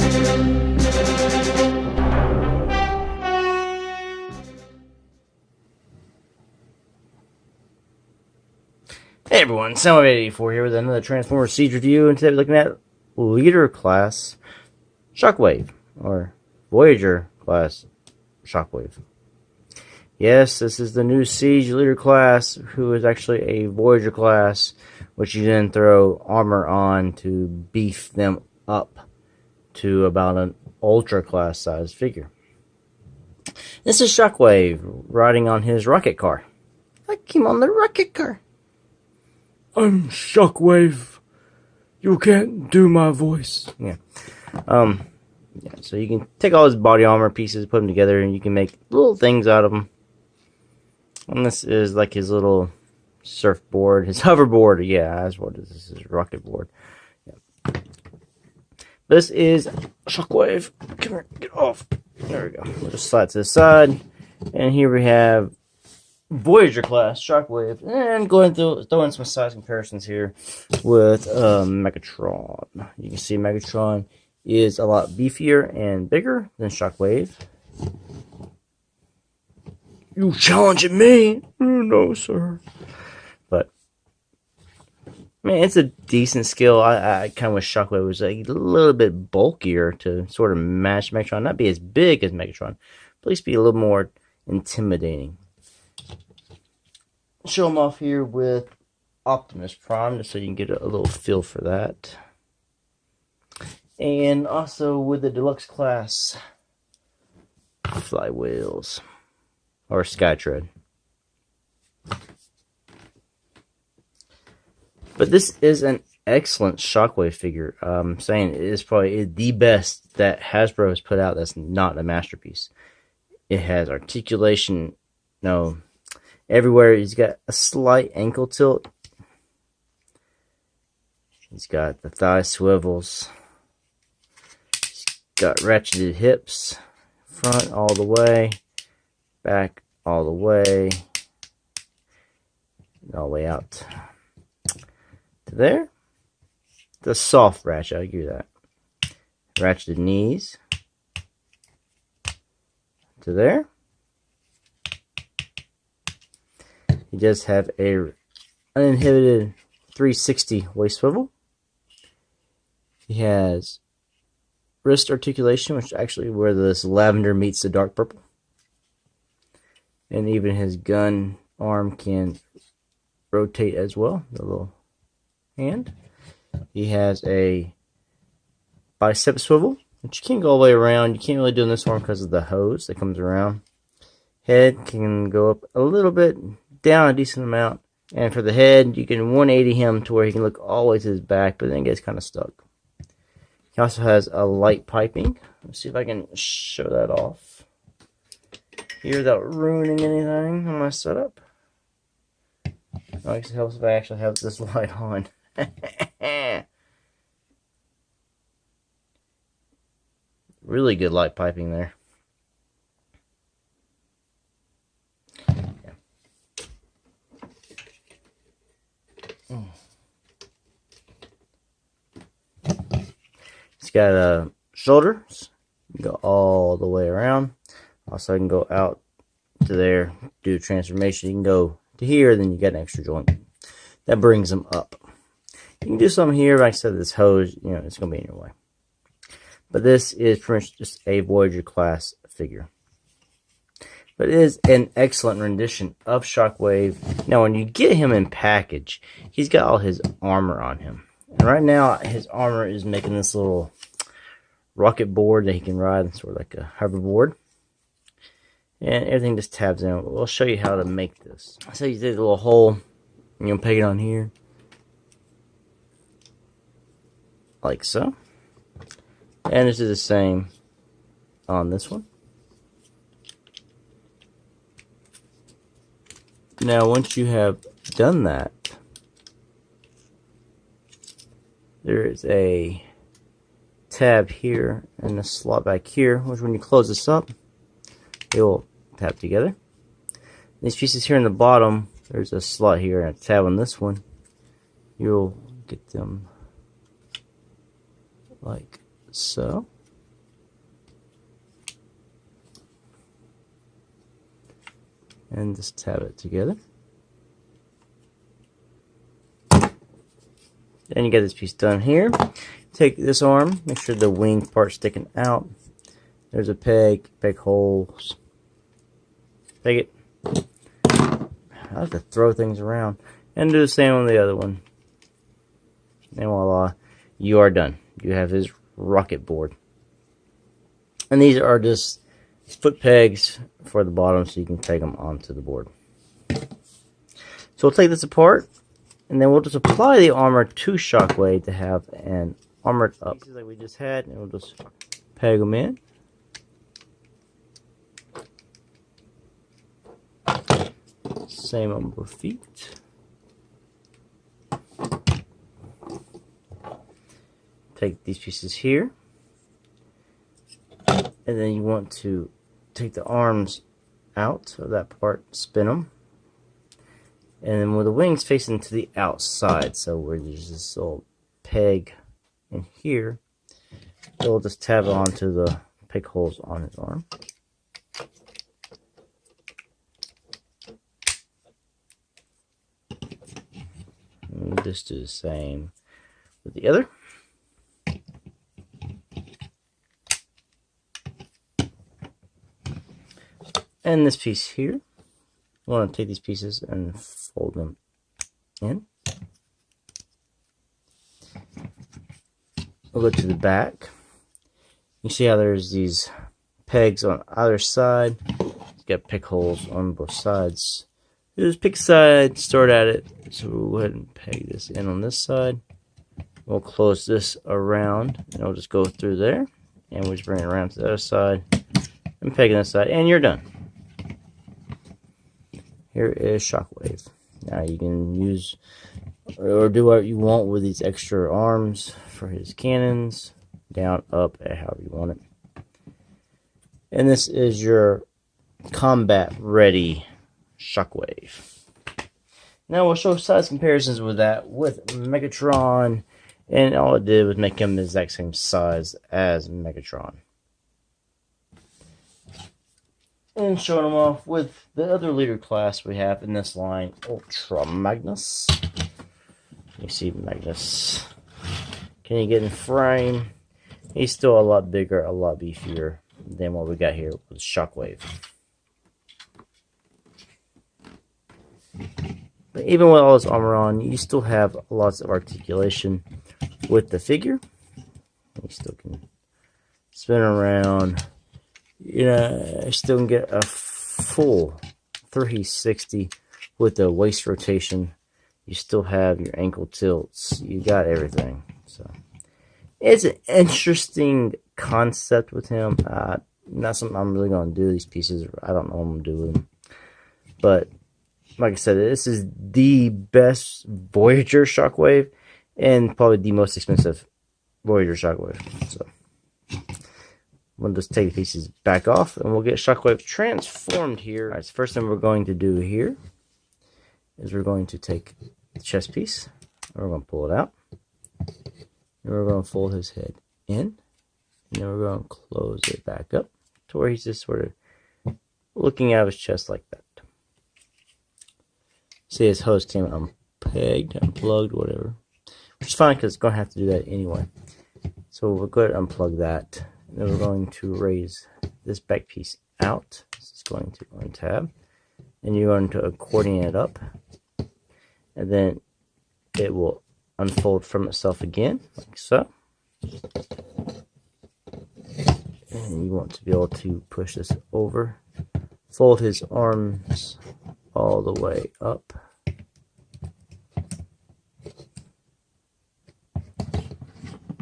Hey everyone, Sound84 here with another Transformers Siege review, and today we're looking at Leader Class Shockwave, or Voyager Class Shockwave. Yes, this is the new Siege Leader Class, who is actually a Voyager Class, which you then throw armor on to beef them up to about an Ultra Class size figure. This is Shockwave riding on his rocket car. Like him on the rocket car. I'm Shockwave. You can't do my voice. Yeah. So you can take all his body armor pieces, put them together, and you can make little things out of them. And this is like his little surfboard, his hoverboard. Yeah, that's what it is. This is rocket board. Yeah. This is Shockwave. Come here, get off. There we go. We'll just slide to the side. And here we have Voyager Class Shockwave, and go into throw in some size comparisons here with Megatron. You can see Megatron is a lot beefier and bigger than Shockwave. You challenging me? No, sir. But I mean, it's a decent skill. I kind of wish Shockwave was a little bit bulkier to sort of match Megatron, not be as big as Megatron, but at least be a little more intimidating. Show them off here with Optimus Prime, just so you can get a little feel for that. And also with the Deluxe Class Flywheels, or Skytread. But this is an excellent Shockwave figure. I'm saying it is probably the best that Hasbro has put out that's not a masterpiece. It has articulation, everywhere. He's got a slight ankle tilt. He's got the thigh swivels. He's got ratcheted hips. Front all the way. Back all the way. All the way out to there. The soft ratchet, I'll give you that. Ratcheted knees. To there. He does have a uninhibited 360 waist swivel. He has wrist articulation, which is actually where this lavender meets the dark purple. And even his gun arm can rotate as well, the little hand. He has a bicep swivel, which you can't go all the way around. You can't really do in this arm because of the hose that comes around. Head can go up a little bit, down a decent amount, and for the head you can 180 him to where he can look all the way to his back, but then it gets kind of stuck. He also has a light piping. Let's see if I can show that off here without ruining anything on my setup. I guess it helps if I actually have this light on. Really good light piping there. It's got shoulders. You can go all the way around. Also, I can go out to there, do transformation. You can go to here, then you got an extra joint. That brings them up. You can do something here, like I said, this hose, it's going to be in your way. But this is pretty much just a Voyager Class figure. But it is an excellent rendition of Shockwave. Now, when you get him in package, he's got all his armor on him. And right now, his armor is making this little rocket board that he can ride, sort of like a hoverboard. And everything just tabs in. We'll show you how to make this. So you take a little hole, and you'll peg it on here. Like so. And this is the same on this one. Now, once you have done that, there is a tab here and a slot back here, which when you close this up, it will tap together. These pieces here in the bottom, there's a slot here and a tab on this one. You'll get them like so. and just tab it together. Then you get this piece done here. Take this arm, make sure the wing part's sticking out. There's a peg holes. Take it. I have to throw things around. And do the same on the other one. And voila, you are done. You have his rocket board. And these are just foot pegs for the bottom so you can peg them onto the board. So we'll take this apart, and then we'll just apply the armor to Shockwave to have an armored up like we just had, and we'll just peg them in. Same on both feet. Take these pieces here, and then you want to take the arms out of that part, spin them, and then with the wings facing to the outside, so where there's this little peg in here, we'll just tab it onto the peg holes on his arm. And just do the same with the other. And this piece here, I want to take these pieces and fold them in. We'll go to the back. You see how there's these pegs on either side. You got pick holes on both sides. Just pick a side, start at it. So we'll go ahead and peg this in on this side. We'll close this around, and it'll just go through there. And we'll just bring it around to the other side and peg on this side, and you're done. Here is Shockwave. Now you can use or do what you want with these extra arms for his cannons, down, up, however you want it. And this is your combat ready Shockwave. Now we'll show size comparisons with that with Megatron, and all it did was make him the exact same size as Megatron. And showing them off with the other leader class we have in this line, Ultra Magnus. You see Magnus. Can you get in frame? He's still a lot bigger, a lot beefier than what we got here with Shockwave. But even with all this armor on, you still have lots of articulation with the figure. You still can spin around. You know, I still can get a full 360 with the waist rotation. You still have your ankle tilts. You got everything. So it's an interesting concept with him. Not something I'm really going to do. These pieces, I don't know what I'm going to do with them. But like I said, this is the best Voyager Shockwave and probably the most expensive Voyager Shockwave. So we'll just take the pieces back off and we'll get Shockwave transformed here. Alright, so first thing we're going to do here is we're going to take the chest piece and we're going to pull it out. And we're going to fold his head in. And then we're going to close it back up to where he's just sort of looking out of his chest like that. See, his hose came unpegged, unplugged, whatever. Which is fine because it's going to have to do that anyway. So we'll go ahead and unplug that. And then we're going to raise this back piece out. This is going to untab. And you're going to accordion it up. And then it will unfold from itself again, like so. And you want to be able to push this over. Fold his arms all the way up.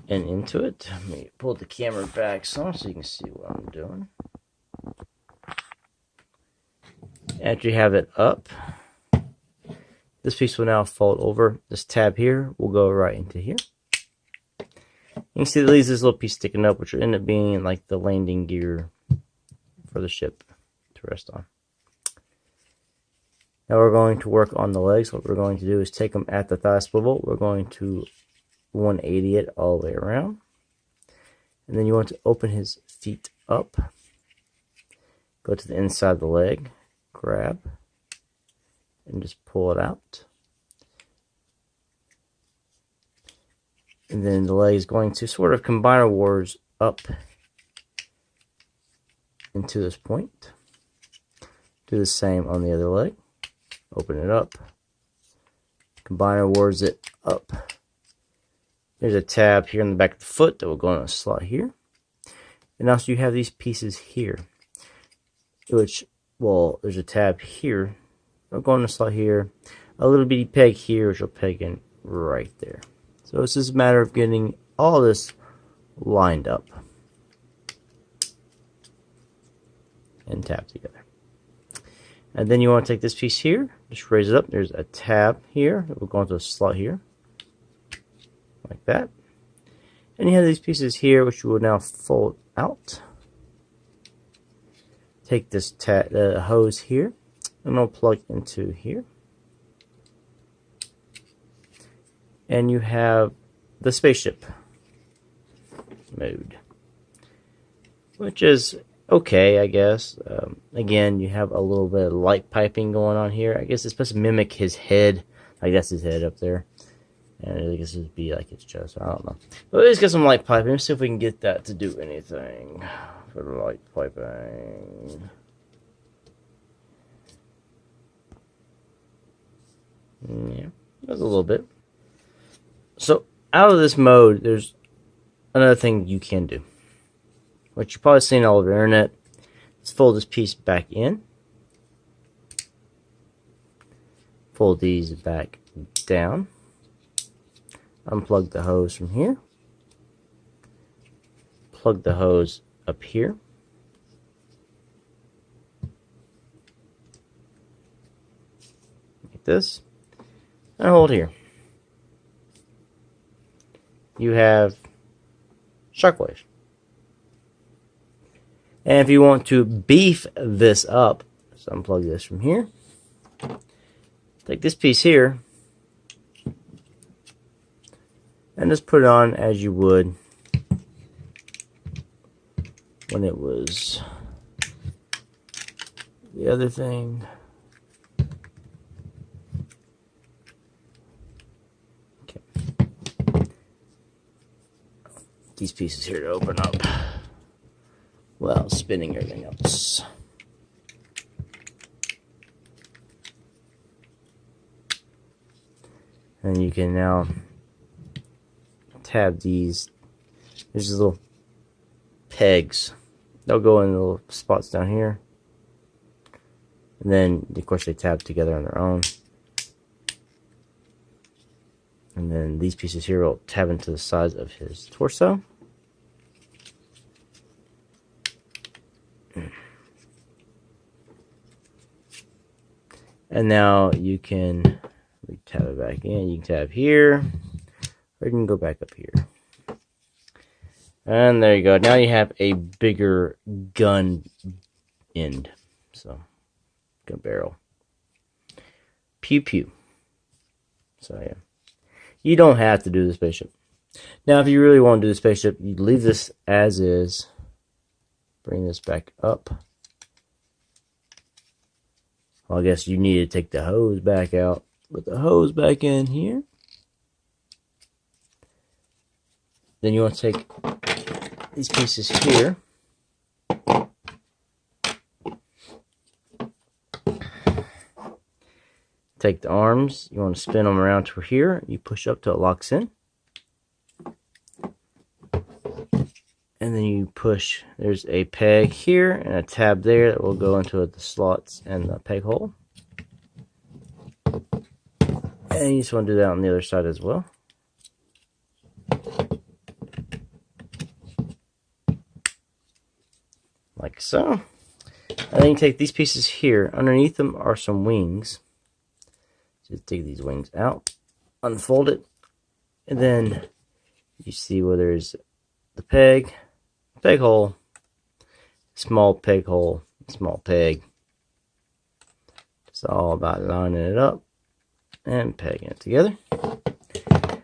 And into it. Let me pull the camera back some so you can see what I'm doing. After you have it up, this piece will now fold over. This tab here will go right into here. You can see that leaves this little piece sticking up, which will end up being like the landing gear for the ship to rest on. Now we're going to work on the legs. What we're going to do is take them at the thigh swivel. We're going to 180 it all the way around. And then you want to open his feet up. Go to the inside of the leg. Grab. and just pull it out. And then the leg is going to sort of combine our wars up into this point. Do the same on the other leg. Open it up. Combiner wards it up. There's a tab here in the back of the foot that will go in a slot here. And also you have these pieces here, which, well, there's a tab here. It'll go in a slot here. A little bitty peg here, which will peg in right there. So it's just a matter of getting all this lined up and tabbed together. And then you want to take this piece here, just raise it up. There's a tab here that will go into a slot here, like that. And you have these pieces here, which you will now fold out. Take this hose here, and it'll plug into here. And you have the spaceship mode, which is okay, I guess. Again, you have a little bit of light piping going on here. I guess it's supposed to mimic his head. Like, that's his head up there. And I guess it would be like his chest. I don't know. But let's get some light piping. Let's see if we can get that to do anything for the light piping. Yeah, that's a little bit. So, out of this mode, there's another thing you can do, which you've probably seen all over the internet. Let's fold this piece back in. Fold these back down. Unplug the hose from here. Plug the hose up here. Like this. And hold here. You have Shockwave. And if you want to beef this up, so unplug this from here. Take this piece here and just put it on as you would when it was the other thing. Okay. These pieces here to open up while spinning everything else. And you can now tab these. There's these little pegs. They'll go in the little spots down here. And then, of course, they tab together on their own. And then these pieces here will tab into the sides of his torso. And now you can tab it back in. You can tab here, or you can go back up here. And there you go. Now you have a bigger gun end. So, gun barrel. Pew pew. So yeah. You don't have to do the spaceship. Now if you really want to do the spaceship, you leave this as is. Bring this back up. Well, I guess you need to take the hose back out. Put the hose back in here. Then you want to take these pieces here. Take the arms. You want to spin them around to here. You push up till it locks in. And then you push. There's a peg here and a tab there that will go into the slots and the peg hole. And you just want to do that on the other side as well. Like so. And then you take these pieces here. Underneath them are some wings. Just take these wings out. Unfold it. And then you see where there's the peg hole, small peg hole, small peg. It's all about lining it up and pegging it together.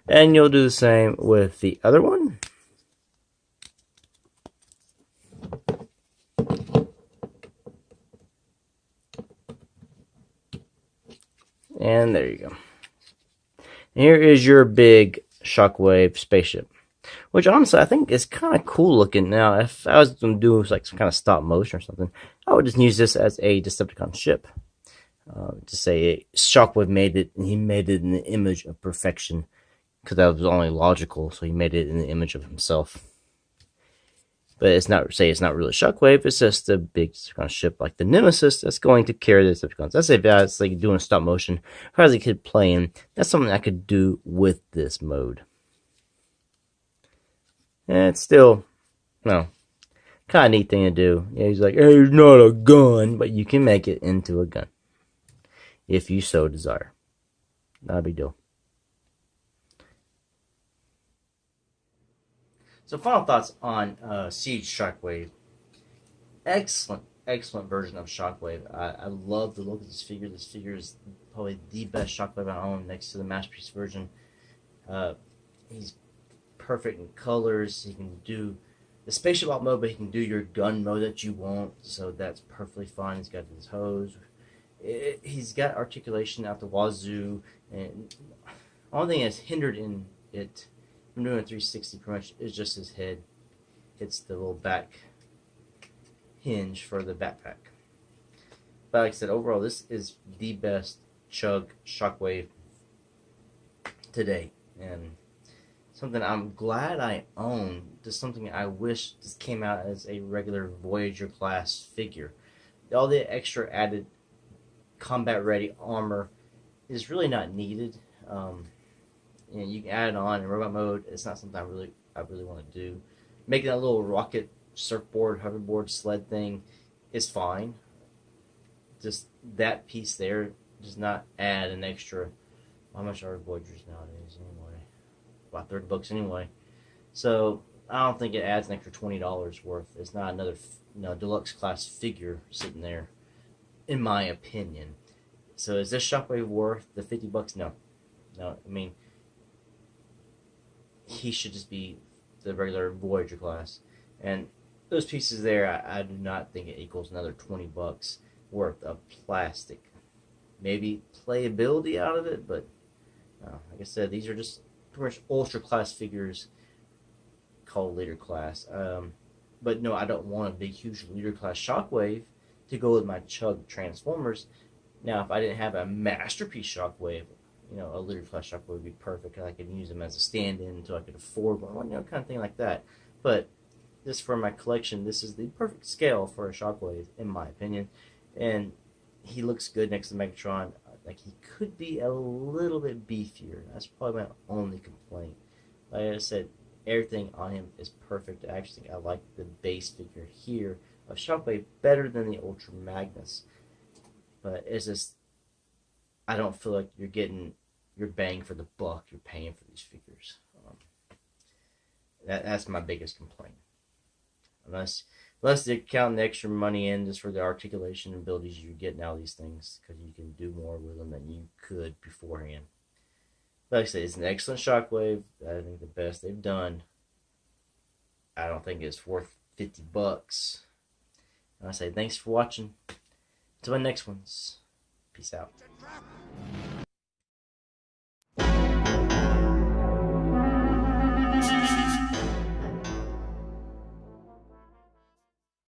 And you'll do the same with the other one. And there you go. And here is your big Shockwave spaceship, which honestly I think is kind of cool looking. Now, if I was going to do like some kind of stop motion or something, I would just use this as a Decepticon ship. To say Shockwave made it, and he made it in the image of perfection, because that was only logical. So he made it in the image of himself. But it's not really Shockwave. It's just a big Decepticon ship like the Nemesis that's going to carry the Decepticons. That's if it's like doing a stop motion. If I was a kid playing, that's something I could do with this mode. And it's still, no, kind of neat thing to do. Yeah, he's like, hey, it's not a gun, but you can make it into a gun if you so desire. Not a big deal. So final thoughts on Siege Shockwave. Excellent version of Shockwave. I love the look of this figure. This figure is probably the best Shockwave I own next to the Masterpiece version. He's perfect in colors. He can do the spaceship out mode, but he can do your gun mode that you want, so that's perfectly fine. He's got his hose. He's got articulation out the wazoo, and the only thing that's hindered in it from doing a 360 pretty much is just his head. It's the little back hinge for the backpack. But like I said, overall, this is the best Chug Shockwave today, and something I'm glad I own. Just something I wish just came out as a regular Voyager class figure. All the extra added combat ready armor is really not needed. You can add it on in robot mode. It's not something I really want to do. Making a little rocket surfboard, hoverboard, sled thing is fine. Just that piece there does not add an extra. How much are Voyagers nowadays anyway? About $30 anyway. So I don't think it adds an extra $20 worth. It's not another deluxe class figure sitting there, in my opinion. So is this Shockwave worth the $50? No. I mean, he should just be the regular Voyager class. And those pieces there, I do not think it equals another $20 worth of plastic. Maybe playability out of it, but like I said, these are just pretty much ultra class figures called leader class. But no, I don't want a big, huge leader class Shockwave to go with my Chug Transformers. Now, if I didn't have a Masterpiece Shockwave, a leader class Shockwave would be perfect. I could use them as a stand-in until I could afford one, kind of thing like that. But just for my collection, this is the perfect scale for a Shockwave, in my opinion. And he looks good next to Megatron. Like, he could be a little bit beefier. That's probably my only complaint. Like I said, everything on him is perfect. I actually think I like the base figure here of Shockwave better than the Ultra Magnus. But it's just, I don't feel like you're getting your bang for the buck you're paying for these figures. That's my biggest complaint. Unless they're counting the extra money in just for the articulation abilities you're getting out of these things, because you can do more with them than you could beforehand. Like I said, it's an excellent Shockwave. I think the best they've done. I don't think it's worth $50. And I say thanks for watching. Until my next ones. Peace out.